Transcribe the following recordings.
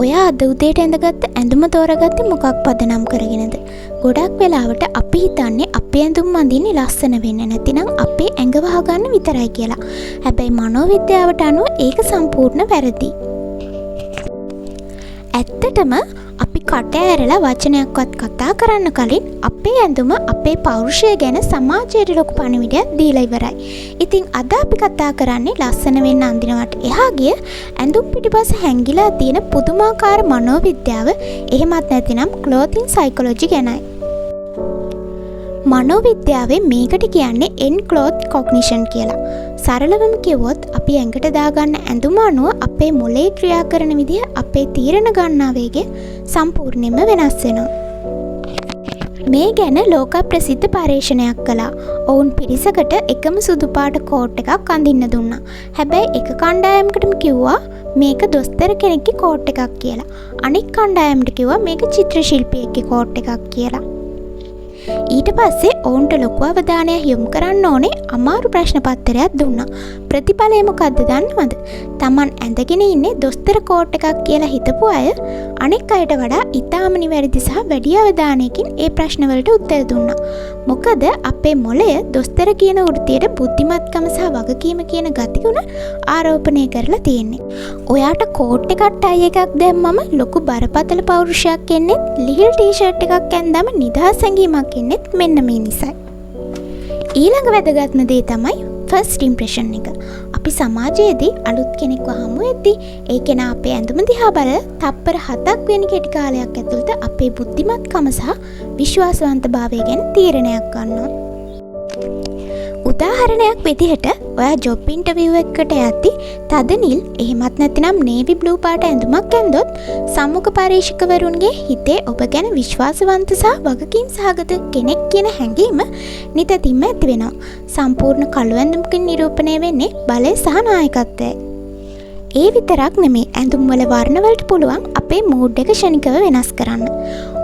ඔයා අද උදේට ඇඳගත්ත ඇඳුම තෝරගත්තේ මොකක් පදනම් කරගෙනද? ගොඩක් වෙලාවට අපි හිතන්නේ අපේ ඇඳුම් අඳින්නේ ලස්සන වෙන්න නැතිනම් අපේ ඇඟ වහගන්න විතරයි කියලා. හැබැයි මනෝවිද්‍යාවට අනුව ඒක සම්පූර්ණ වැරදි. ඇත්තටම අපි කට ඇරලා වචනයක්වත් කතා කරන්න කලින් අපේ ඇඳුම අපේ පෞරුෂය ගැන සමාජයට ලොකු පණිවිඩයක් දීලා ඉවරයි. ඉතින් අද අපි කතා කරන්නේ ලස්සන වෙන්න අඳිනවට එහා ගිය ඇඳුම් පිටිපස්ස හැංගිලා තියෙන පුදුමාකාර මනෝවිද්‍යාව, එහෙමත් නැතිනම් ක්ලෝතින් සයිකොලොජි ගැනයි. මනෝවිද්‍යාවේ මේකට කියන්නේ එන්ක්ලෝත් කොග්නිෂන් කියලා. සරලවම කිව්වොත් අපි ඇඟට දාගන්න ඇඳුම අනුව අපේ මොළේ ක්‍රියා කරන විදිහ, අපේ තීරණ ගන්නා වේගය සම්පූර්ණයෙන්ම වෙනස් වෙනවා. මේ ගැන ලෝක ප්‍රසිද්ධ පර්යේෂණයක් කළා. ඔවුන් පිරිසකට එකම සුදු පාට කෝට් එකක් අඳින්න දුන්නා. හැබැයි එක කණ්ඩායමකටම කිව්වා මේක දොස්තර කෙනෙක්ගේ කෝට් එකක් කියලා. අනෙක් කණ්ඩායමට කිව්වා මේක චිත්‍ර ශිල්පියෙක්ගේ කෝට් එකක් කියලා. ඊට පස්සේ ඔවුන්ට ලොකු අවධානයක් යොමු කරන්න ඕනේ අමාරු ප්‍රශ්න පත්‍රයක් දුන්නා. ප්‍රතිඵලය මොකද්ද දන්නවද? Taman ඇඳගෙන ඉන්නේ දොස්තර කෝට් එකක් කියලා හිතපු අය අනෙක් අයට වඩා ඉතාම නිවැරදි සහ වැඩි අවධානයකින් ඒ ප්‍රශ්න වලට උත්තර දුන්නා. මොකද අපේ මොළය දොස්තර කියන වෘත්තියට බුද්ධිමත්කම සහ වගකීම කියන ගතිගුණ ආරෝපණය කරලා තියෙන්නේ. ඔයාට කෝට් එකක් ටයි එකක් දැම්මම ලොකු බරපතල පෞරුෂයක් එන්නේ, ලිහිල් ටී-ෂර්ට් එකක් ඇඳාම නිදහස් ඇඟීමක් එන්නේ මෙන්න මේ නිසයි. ඊළඟ වැදගත්ම දේ තමයි ෆස්ට් ඉම්ප්‍රෙෂන් එක. අපි සමාජයේදී අලුත් කෙනෙක්ව හමු වෙද්දී ඒ කෙනා අපේ ඇඳුම දිහා බලලා තප්පර 7ක් වෙන කෙටි කාලයක් ඇතුළත අපේ බුද්ධිමත්කම සහ විශ්වාසවන්තභාවය ගැන තීරණයක් ගන්නවා. උදාහරණයක් විදිහට ඔයා ජොබ් ඉන්ටර්විව් එකකට යද්දී තද නිල් එහෙමත් නැතිනම් නේවි බ්ලූ පාට ඇඳුමක් ඇඳොත් සම්මුඛ පරීක්ෂකවරුන්ගේ හිතේ ඔබ ගැන විශ්වාසවන්ත සහ වගකීම් සහගත කෙනෙක් කියන හැඟීම නිතැතින්ම ඇති වෙනවා. සම්පූර්ණ කළු ඇඳුමකින් නිරූපණය වෙන්නේ බලය සහ නායකත්වයයි. ඒ විතරක් නෙමේ, ඇඳුම් වල වර්ණ වලට පුළුවන් අපේ මූඩ් එක ක්ෂණිකව වෙනස් කරන්න.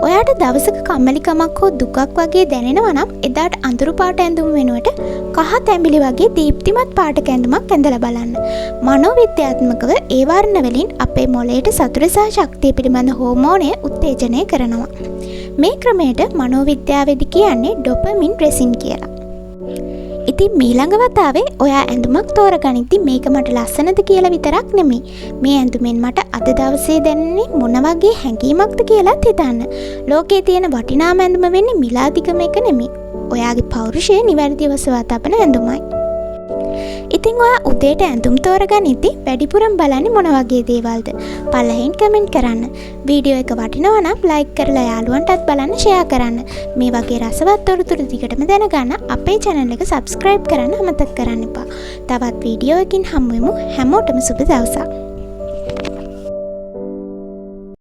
ඔයාට දවසක කම්මැලිකමක් හෝ දුකක් වගේ දැනෙනවා නම් එදාට අඳුරු පාට ඇඳුම් වෙනුවට කහ තැඹිලි වගේ දීප්තිමත් පාටක ඇඳුමක් ඇඳලා බලන්න. මනෝවිද්‍යාත්මකව ඒ වර්ණ වලින් අපේ මොළයට සතුට සහ ශක්තිය පිළිබඳ හෝමෝනය උත්තේජනය කරනවා. මේ ක්‍රමයට මනෝවිද්‍යාවේදී කියන්නේ ඩොපමින් රෙසින් කියලා. ඉතින් ඊළඟ වතාවේ ඔයා ඇඳුමක් තෝරගනිද්දි මේක මට ලස්සනද කියලා විතරක් නෙමෙයි, මේ ඇඳුමෙන් මට අද දවසේ දැනෙන්නේ මොන වගේ හැඟීමක්ද කියලාත් හිතන්න. ලෝකේ තියෙන වටිනාම ඇඳුම වෙන්නේ මිලාදිකම එක නෙමෙයි, ඔයාගේ පෞරුෂය නිවැරදිව සවා තබන ඇඳුමයි. ඉතින් ඔයා උදේට ඇඳුම් තෝරගනිද්දි වැඩිපුරම බලන්නේ මොන වගේ දේවල්ද? පළහෙන් කමෙන්ට් කරන්න. වීඩියෝ එක වටිනවා නම් ලයික් කරලා යාළුවන්ටත් බලන්න ෂෙයා කරන්න. මේ වගේ රසවත් තොරතුරු දිගටම දැනගන්න අපේ channel එක subscribe කරන්න අමතක කරන්න එපා. තවත් වීඩියෝ එකකින් හමු වෙමු. හැමෝටම සුබ දවසක්.